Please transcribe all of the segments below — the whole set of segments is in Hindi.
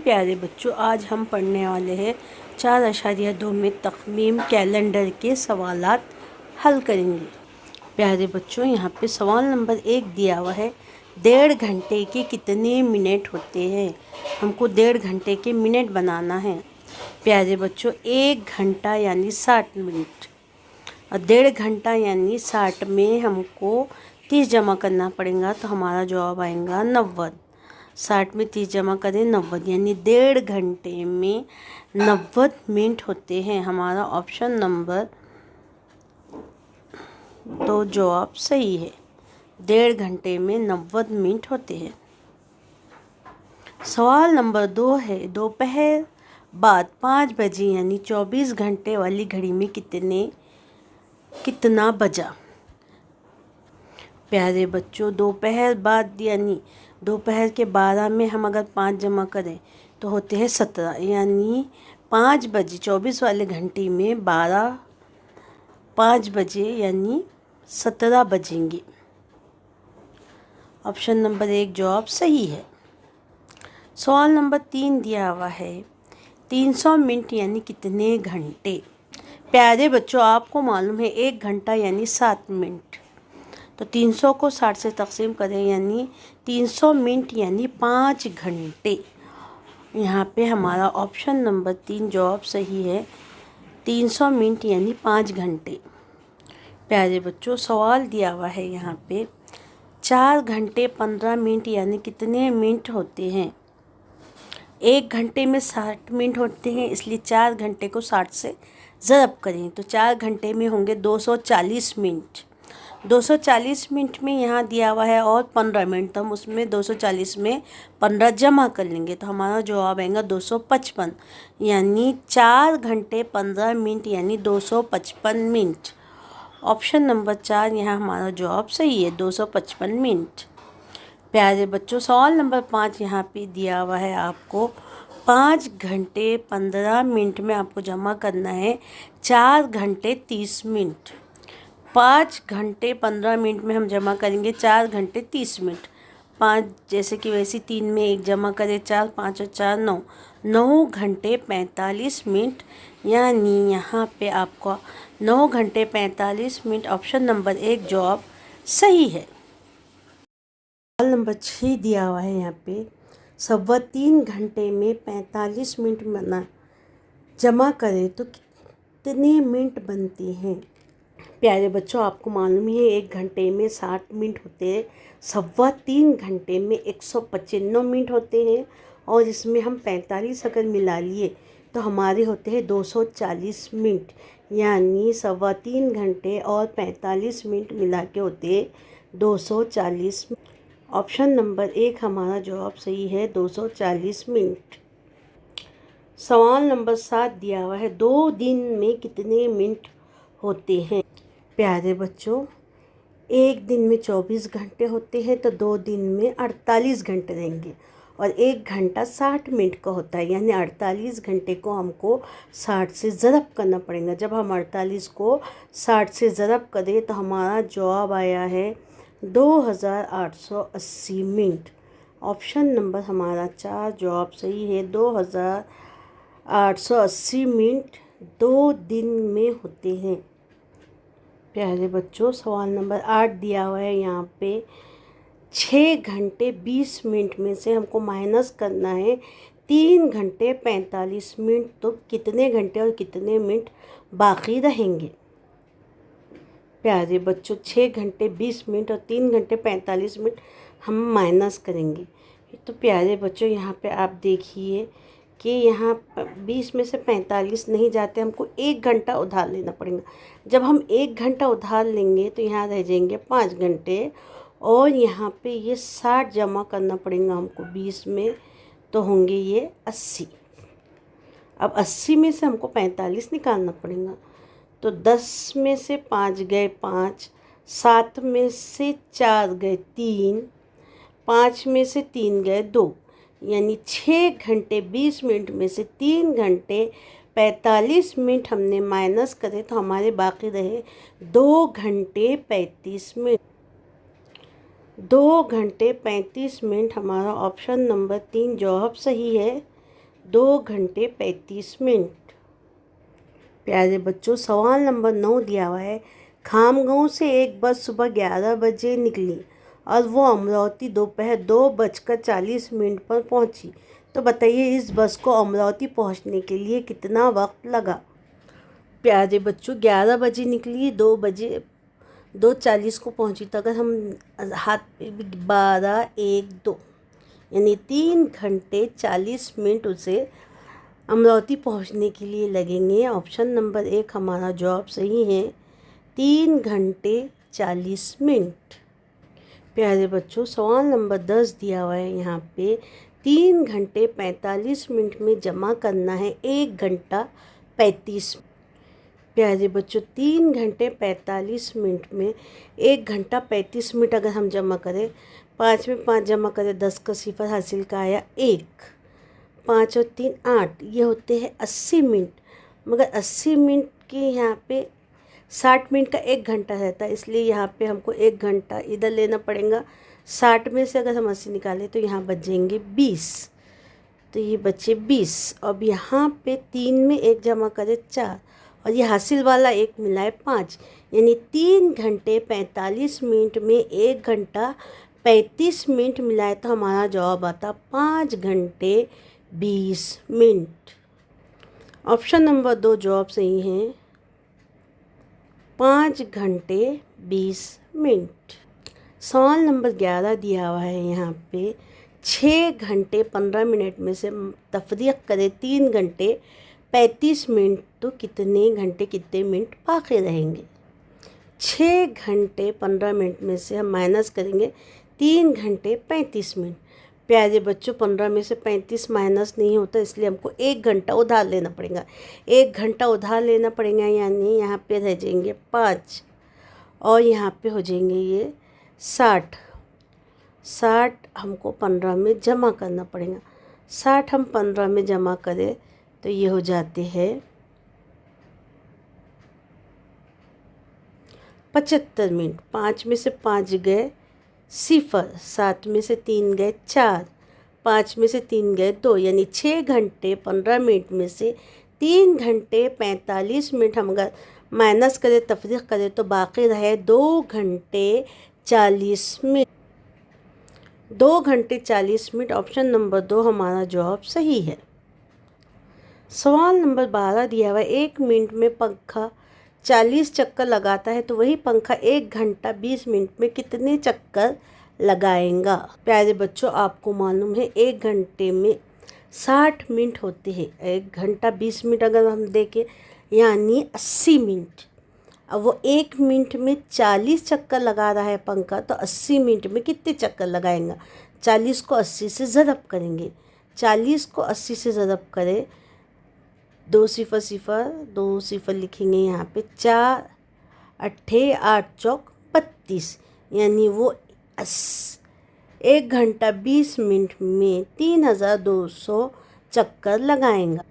प्यारे बच्चों, आज हम पढ़ने वाले हैं 4.2 में तक़वीम कैलेंडर के सवालात हल करेंगे। प्यारे बच्चों, यहाँ पे सवाल नंबर 1 दिया हुआ है, 1.5 घंटे के कितने मिनट होते हैं। हमको 1.5 घंटे के मिनट बनाना है। प्यारे बच्चों, 1 घंटा यानी 60 मिनट और 1.5 घंटा यानी 60 में हमको 30 जमा करना पड़ेगा, तो हमारा जवाब आएगा 90। 60 में 30 जमा करें 90, यानी 1.5 घंटे में 90 मिनट होते हैं। हमारा ऑप्शन नंबर 2 जवाब सही है। 1.5 घंटे में 90 मिनट होते हैं। सवाल नंबर 2 है, दोपहर बाद 5 बजे यानी 24 घंटे वाली घड़ी में कितना बजा। प्यारे बच्चों, दोपहर बाद यानी दोपहर के 12 में हम अगर 5 जमा करें तो होते हैं 17, यानी 5 बजे 24 वाले घंटे में 5 बजे यानी 17 बजेंगे। ऑप्शन नंबर 1 जवाब सही है। सवाल नंबर 3 दिया हुआ है, 300 मिनट यानी कितने घंटे। प्यारे बच्चों, आपको मालूम है 1 घंटा यानी 7 मिनट, तो 300 को 60 से तकसीम करें यानी 300 मिनट यानी 5 घंटे। यहाँ पे हमारा ऑप्शन नंबर 3 जवाब सही है। 300 मिनट यानी 5 घंटे। प्यारे बच्चों, सवाल दिया हुआ है यहाँ पे, 4 घंटे 15 मिनट यानी कितने मिनट होते हैं। 1 घंटे में 60 मिनट होते हैं, इसलिए 4 घंटे को 60 से ज़रब करें तो 4 घंटे में होंगे 240 मिनट। 240 मिनट में यहाँ दिया हुआ है और 15 मिनट, तो हम उसमें 240 में 15 जमा कर लेंगे, तो हमारा जवाब आएगा 255, यानी 4 घंटे 15 मिनट यानी 255 मिनट। ऑप्शन नंबर 4 यहाँ हमारा जवाब सही है, 255 मिनट। प्यारे बच्चों, सवाल नंबर 5 यहाँ पे दिया हुआ है आपको, 5 घंटे 15 मिनट में आपको जमा करना है 4 घंटे 30 मिनट। 5 घंटे 15 मिनट में हम जमा करेंगे 4 घंटे 30 मिनट। 5 जैसे कि वैसे 3 में 1 जमा करें 4, 5 और 4 9, 9 घंटे 45 मिनट, यानी यहाँ पे आपको 9 घंटे 45 मिनट। ऑप्शन नंबर 1 जवाब सही है। सवाल नंबर 6 दिया हुआ है यहाँ पे, 3.25 घंटे में 45 मिनट जमा करें तो कितने मिनट बनते हैं। प्यारे बच्चों, आपको मालूम ही है 1 घंटे में 60 मिनट होते हैं, 3.25 घंटे में 195 मिनट होते हैं, और इसमें हम 45 अगर मिला लिए तो हमारे होते हैं 240 मिनट, यानी 3.25 घंटे और 45 मिनट मिला के होते हैं 240। ऑप्शन नंबर 1 हमारा जवाब सही है, 240 मिनट। सवाल नंबर 7 दिया हुआ है, 2 दिन में कितने मिनट होते हैं। प्यारे बच्चों, 1 दिन में 24 घंटे होते हैं, तो 2 दिन में 48 घंटे रहेंगे, और 1 घंटा 60 मिनट का होता है, यानी 48 घंटे को हमको 60 से ज़रब करना पड़ेगा। जब हम 48 को 60 से ज़रब करें तो हमारा जवाब आया है 2880 मिनट। ऑप्शन नंबर हमारा 4 जवाब सही है, 2880 मिनट 2 दिन में होते हैं। प्यारे बच्चों, सवाल नंबर 8 दिया हुआ है यहाँ पे, 6 घंटे 20 मिनट में से हमको माइनस करना है 3 घंटे 45 मिनट, तो कितने घंटे और कितने मिनट बाकी रहेंगे। प्यारे बच्चों, 6 घंटे 20 मिनट और 3 घंटे 45 मिनट हम माइनस करेंगे, तो प्यारे बच्चों यहाँ पे आप देखिए कि यहाँ 20 में से 45 नहीं जाते, हमको 1 घंटा उधार लेना पड़ेगा। जब हम 1 घंटा उधार लेंगे तो यहाँ रह जाएंगे 5 घंटे, और यहाँ पे ये 60 जमा करना पड़ेगा हमको 20 में, तो होंगे ये 80। अब 80 में से हमको 45 निकालना पड़ेगा, तो 10 में से 5 गए 5, 7 में से 4 गए 3, 5 में से 3 गए 2, यानी 6 घंटे 20 मिनट में से 3 घंटे 45 मिनट हमने माइनस करे तो हमारे बाकी रहे 2 घंटे 35 मिनट। 2 घंटे 35 मिनट हमारा ऑप्शन नंबर 3 जवाब सही है। 2 घंटे 35 मिनट। प्यारे बच्चों, सवाल नंबर 9 दिया हुआ है। खामगांव से एक बस सुबह 11 बजे निकली और वो अमरावती दोपहर 2:40 पर पहुंची। तो बताइए इस बस को अमरावती पहुंचने के लिए कितना वक्त लगा। प्यारे बच्चों, 11 बजे निकली, 2:40 को पहुंची। तो अगर हम हाथ पे 12, 1, 2 यानी 3 घंटे 40 मिनट उसे अमरावती पहुंचने के लिए लगेंगे। ऑप्शन नंबर 1 हमारा जवाब सही है, 3 घंटे 40 मिनट। प्यारे बच्चों, सवाल नंबर 10 दिया हुआ है यहाँ पे। 3 घंटे 45 मिनट में जमा करना है 1 घंटा 35। प्यारे बच्चों, 3 घंटे 45 मिनट में 1 घंटा 35 मिनट अगर हम जमा करें, 5 में 5 जमा करें, 10 का सिफर हासिल का आया 1, 5 और 3 8, ये होते हैं 80 मिनट। मगर 80 मिनट के यहाँ पे 60 मिनट का 1 घंटा रहता है, इसलिए यहाँ पे हमको 1 घंटा इधर लेना पड़ेगा। 60 में से अगर हम 80 निकालें तो यहाँ बच जाएंगे 20, तो ये बचे 20। अब यहाँ पे 3 में 1 जमा करें 4 और ये हासिल वाला 1 मिलाए 5, यानी 3 घंटे 45 मिनट में 1 घंटा 35 मिनट मिलाए तो हमारा जवाब आता 5 घंटे 20 मिनट। ऑप्शन नंबर 2 जवाब सही है, 5 घंटे 20 मिनट। सवाल नंबर 11 दिया हुआ है यहाँ पे। 6 घंटे 15 मिनट में से तफरीक करें 3 घंटे 35 मिनट, तो कितने घंटे कितने मिनट बाकी रहेंगे। 6 घंटे 15 मिनट में से हम माइनस करेंगे 3 घंटे 35 मिनट। प्यारे बच्चों, 15 में से 35 माइनस नहीं होता, इसलिए हमको 1 घंटा उधार लेना पड़ेगा। 1 घंटा उधार लेना पड़ेगा, यानी यहाँ पे रह जाएंगे 5 और यहाँ पे हो जाएंगे ये 60। 60 हमको 15 में जमा करना पड़ेगा। 60 हम 15 में जमा करें तो ये हो जाते हैं 75 मिनट। 5 में से 5 गए सिफर, 7 में से 3 गए 4, 5 में से 3 गए 2, यानी 6 घंटे 15 मिनट में से 3 घंटे 45 मिनट हम अगर माइनस करें, तफरीक करें, तो बाकी रहे 2 घंटे 40 मिनट। 2 घंटे 40 मिनट। ऑप्शन नंबर 2 हमारा जवाब सही है। सवाल नंबर 12 दिया हुआ है। 1 मिनट में पंखा 40 चक्कर लगाता है, तो वही पंखा 1 घंटा 20 मिनट में कितने चक्कर लगाएगा। प्यारे बच्चों, आपको मालूम है 1 घंटे में 60 मिनट होते हैं। 1 घंटा 20 मिनट अगर हम देखें यानी 80 मिनट। अब वो 1 मिनट में 40 चक्कर लगा रहा है पंखा, तो 80 मिनट में कितने चक्कर लगाएगा। 40 को 80 से ज़रब करेंगे। 40 को 80 से ज़रब करें, 2 सिफर सिफर 2 सिफर लिखेंगे यहाँ पे, 4 अट्ठे 8 चौक 32, यानी वो 1 घंटा 20 मिनट में 3200 चक्कर लगाएगा।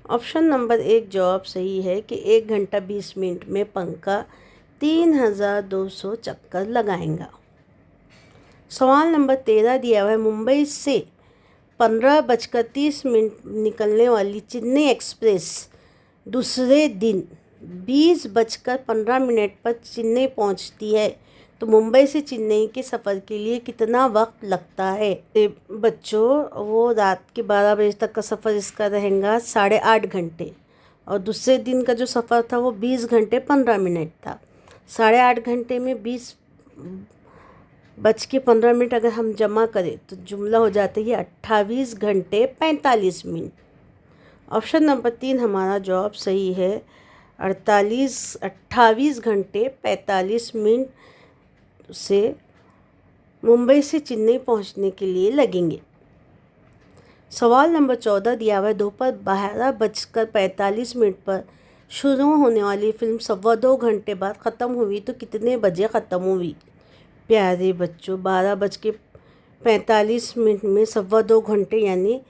ऑप्शन नंबर 1 जवाब सही है कि 1 घंटा 20 मिनट में पंखा 3200 चक्कर लगाएगा। सवाल नंबर 13 दिया हुआ है। मुंबई से 15:30 निकलने वाली चेन्नई एक्सप्रेस दूसरे दिन 20:15 पर चेन्नई पहुंचती है, तो मुंबई से चेन्नई के सफ़र के लिए कितना वक्त लगता है। बच्चों, वो रात के 12 बजे तक का सफ़र इसका रहेगा 8.5 घंटे, और दूसरे दिन का जो सफ़र था वो 20 घंटे 15 था। 8.5 घंटे में 20:15 अगर हम जमा करें तो जुमला हो जाता है 28 घंटे 45 मिनट। ऑप्शन नंबर 3 हमारा जवाब सही है, 28 घंटे 45 मिनट से मुंबई से चेन्नई पहुंचने के लिए लगेंगे। सवाल नंबर 14 दिया हुआ है। दोपहर 12:45 पर शुरू होने वाली फिल्म 2.25 घंटे बाद ख़त्म हुई, तो कितने बजे ख़त्म हुई। प्यारे बच्चों, 12:45 में 2.25 घंटे यानी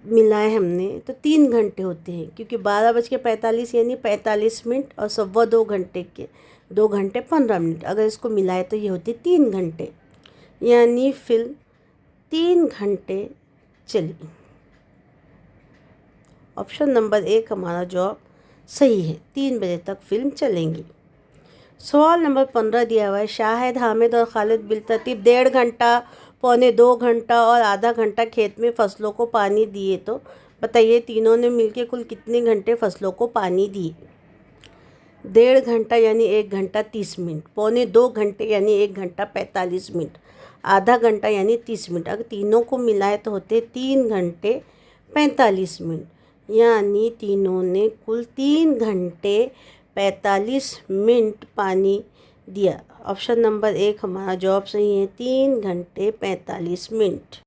मिलाए हमने तो 3 घंटे होते हैं, क्योंकि 12:45 यानी 45 मिनट और 2.25 घंटे के 2 घंटे 15 मिनट, अगर इसको मिलाए तो ये होते 3 घंटे, यानी फिल्म 3 घंटे चली। ऑप्शन नंबर 1 हमारा जवाब सही है। 3 बजे तक फिल्म चलेंगी। सवाल नंबर 15 दिया हुआ है, शाहिद, हामिद और खालिद बिलतरतीब 1.5 घंटा, पौने 2 घंटा और आधा घंटा खेत में फसलों को पानी दिए, तो बताइए तीनों ने मिलकर कुल कितने घंटे फसलों को पानी दिए। 1.5 घंटा यानी 1 घंटा 30 मिनट, पौने 2 घंटे यानी 1 घंटा 45 मिनट, आधा घंटा यानी 30 मिनट। अगर तीनों को मिलाए तो होते 3 घंटे 45 मिनट, यानी तीनों ने कुल 3 घंटे 45 मिनट पानी दिया। ऑप्शन नंबर 1 हमारा जवाब सही है, 3 घंटे 45 मिनट।